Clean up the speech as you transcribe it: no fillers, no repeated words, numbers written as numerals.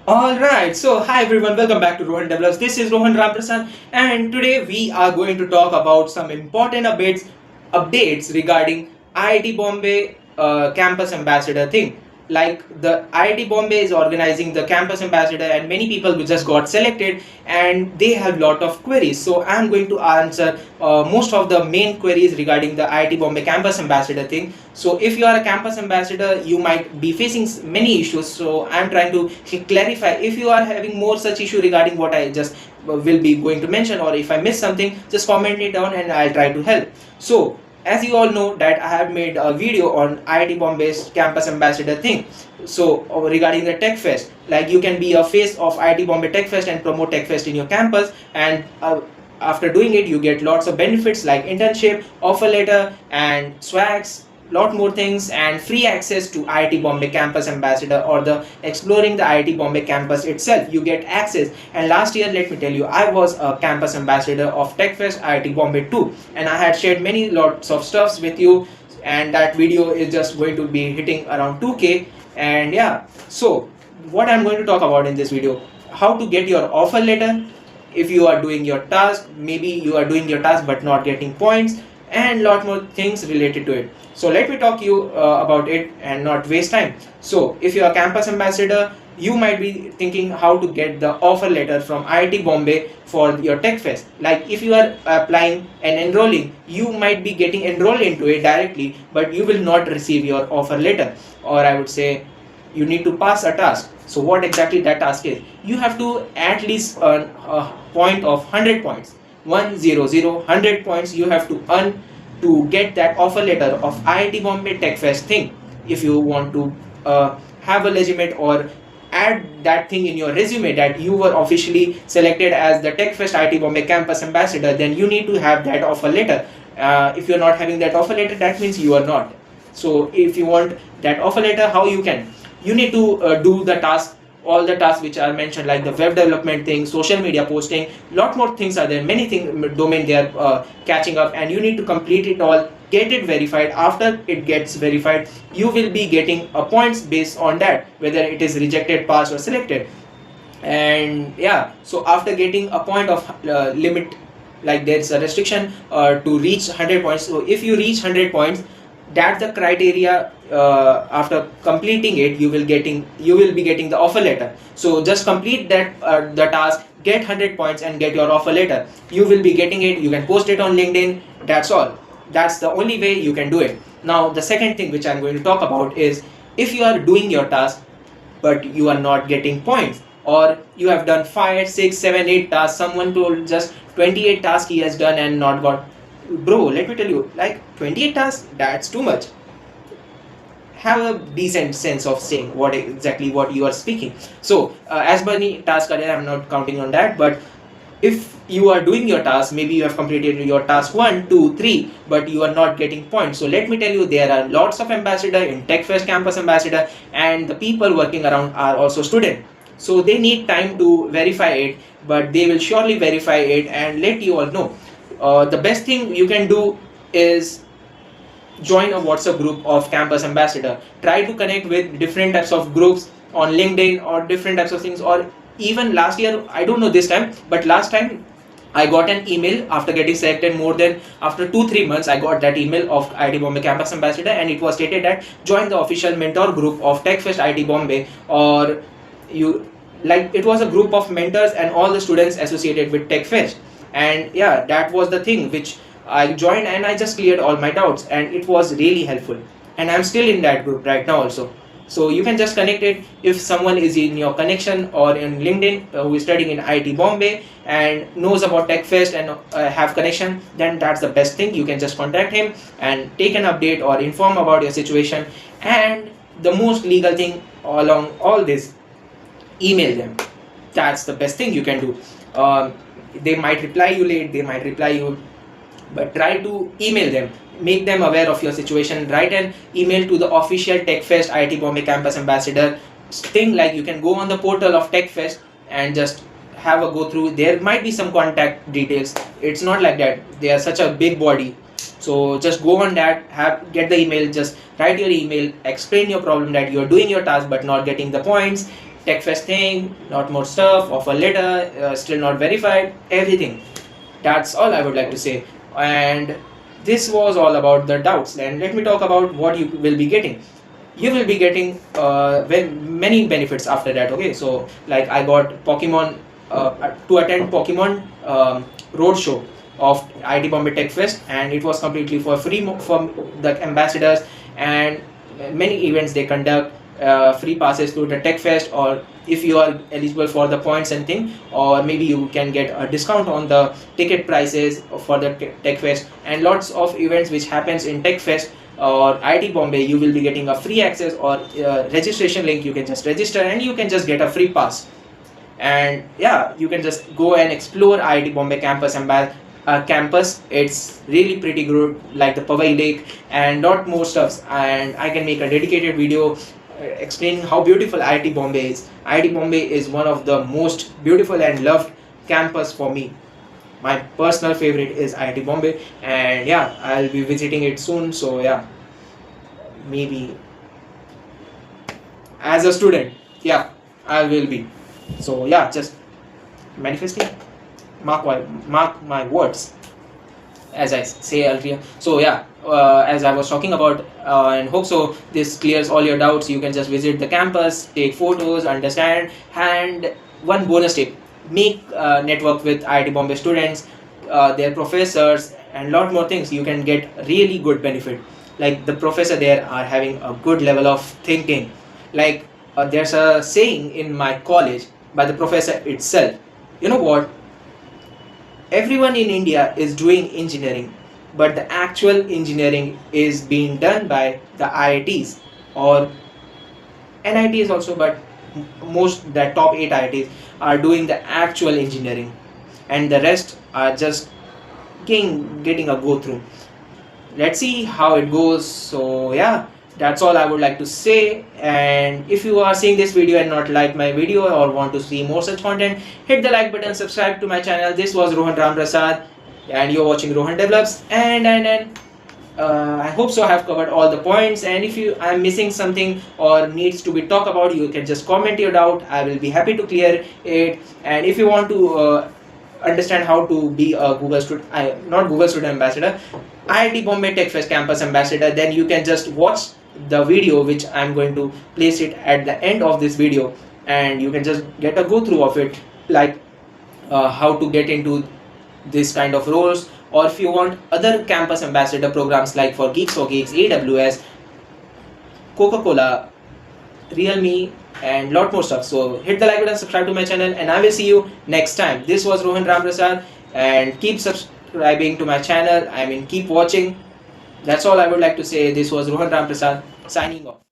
Alright, so hi everyone, welcome back to Rohan Develops. This is Rohan Ramprasad, and today we are going to talk about some important updates regarding IIT Bombay Campus Ambassador thing. Like the IIT Bombay is organizing the Campus Ambassador, and many people who just got selected and they have lot of queries. So I'm going to answer most of the main queries regarding the IIT Bombay Campus Ambassador thing. So if you are a campus ambassador, you might be facing many issues. So I'm trying to clarify. If you are having more such issue regarding what I just will be going to mention, or if I miss something, just comment it down and I'll try to help. So as you all know that I have made a video on IIT Bombay's campus ambassador thing. So regarding the Techfest, like you can be a face of IIT Bombay Techfest and promote Techfest in your campus, and after doing it you get lots of benefits like internship, offer letter, and swags, lot more things, and free access to IIT Bombay Campus Ambassador or the exploring the IIT Bombay campus itself. You get access. And last year, let me tell you, I was a campus ambassador of Techfest IIT Bombay too, and I had shared many lots of stuffs with you. And that video is just going to be hitting around 2K. And yeah, so what I'm going to talk about in this video: how to get your offer letter if you are doing your task. Maybe you are doing your task but not getting points, and lot more things related to it. So let me talk you about it and not waste time. So if you are a campus ambassador, you might be thinking how to get the offer letter from IIT Bombay for your Techfest. Like if you are applying and enrolling, you might be getting enrolled into it directly, but you will not receive your offer letter. Or I would say you need to pass a task. So what exactly that task is? You have to at least earn a point of 100 points. 100 points you have to earn to get that offer letter of IIT Bombay Techfest thing. If you want to have a legitimate or add that thing in your resume that you were officially selected as the Techfest IIT Bombay campus ambassador, then you need to have that offer letter. If you're not having that offer letter, that means you are not. So if you want that offer letter, how you can? You need to do the task, all the tasks which are mentioned, like the web development thing, social media posting, lot more things are there, many things domain they are catching up, and you need to complete it all, get it verified. After it gets verified, you will be getting a points based on that, whether it is rejected, passed, or selected. And yeah, so after getting a point of limit, like there's a restriction to reach 100 points. So if you reach 100 points, that's the criteria. After completing it, you will be getting the offer letter. So just complete that the task, get 100 points, and get your offer letter. You will be getting it. You can post it on LinkedIn. That's all. That's the only way you can do it. Now the second thing which I'm going to talk about is, if you are doing your task but you are not getting points, or you have done 5, 6, 7, 8 tasks, someone told just 28 tasks he has done and not got. Bro, let me tell you, like 28 tasks, that's too much. Have a decent sense of saying what you are speaking. So as many tasks are there, I'm not counting on that. But if you are doing your task, maybe you have completed your task 1, 2, 3, but you are not getting points. So let me tell you, there are lots of ambassador in Techfest Campus Ambassador, and the people working around are also students. So they need time to verify it, but they will surely verify it and let you all know. The best thing you can do is join a WhatsApp group of campus ambassador. Try to connect with different types of groups on LinkedIn or different types of things. Or even last year, I don't know this time, but last time I got an email after getting selected. More than after 2-3 months, I got that email of IIT Bombay campus ambassador, and it was stated that join the official mentor group of Techfest IIT Bombay. Or you, like, it was a group of mentors and all the students associated with Techfest. And yeah, that was the thing which I joined, and I just cleared all my doubts, and it was really helpful. And I'm still in that group right now also. So you can just connect it. If someone is in your connection or in LinkedIn who is studying in IIT Bombay and knows about Techfest and have connection, then that's the best thing. You can just contact him and take an update or inform about your situation. And the most legal thing along all this, email them. That's the best thing you can do. They might reply you late, they might reply you, but try to email them, make them aware of your situation. Write an email to the official Techfest IIT Bombay campus ambassador thing. Like you can go on the portal of Techfest and just have a go through. There might be some contact details. It's not like that, they are such a big body. So just go on that, get the email, just write your email, explain your problem that you are doing your task but not getting the points. Techfest thing, lot more stuff, offer letter, still not verified, everything. That's all I would like to say. And this was all about the doubts. And let me talk about what you will be getting. You will be getting many benefits after that. Okay, so like I got Pokemon to attend Pokemon roadshow of IIT Bombay Techfest, and it was completely for free for the ambassadors, and many events they conduct, free passes to the Techfest, or if you are eligible for the points and thing, or maybe you can get a discount on the ticket prices for the Techfest, and lots of events which happens in Techfest or IIT Bombay. You will be getting a free access or registration link. You can just register and you can just get a free pass. And yeah, you can just go and explore IIT Bombay campus. It's really pretty good, like the Powai Lake and lot more stuffs. And I can make a dedicated video explaining how beautiful IIT Bombay is. IIT Bombay is one of the most beautiful and loved campus for me. My personal favorite is IIT Bombay, and yeah, I'll be visiting it soon. So yeah, maybe as a student, yeah, I will be. So yeah, just manifesting. Mark my words, as I say earlier. So yeah, as I was talking about, and hope so this clears all your doubts. You can just visit the campus, take photos, understand, and one bonus tip: make network with IIT Bombay students, their professors, and lot more things. You can get really good benefit. Like the professor there are having a good level of thinking. Like there's a saying in my college by the professor itself. You know what? Everyone in India is doing engineering, but the actual engineering is being done by the IITs or NITs also, but most the top 8 IITs are doing the actual engineering, and the rest are just getting a go through. Let's see how it goes. So yeah, that's all I would like to say. And if you are seeing this video and not like my video or want to see more such content, hit the like button, subscribe to my channel. This was Rohan Ramprasad, and you're watching Rohan Develops. And I hope so I have covered all the points. And if you I'm missing something or needs to be talked about, you can just comment your doubt. I will be happy to clear it. And if you want to understand how to be a not Google Student Ambassador, IIT Bombay Techfest Campus Ambassador, then you can just watch the video which I'm going to place it at the end of this video, and you can just get a go through of it, like how to get into this kind of roles, or if you want other campus ambassador programs like for Geeks for Geeks, AWS, Coca-Cola, Realme, and lot more stuff. So hit the like button, subscribe to my channel, and I will see you next time. This was Rohan Ramprasad, and keep subscribing to my channel. I mean, keep watching. That's all I would like to say. This was Rohan Ramprasad signing off.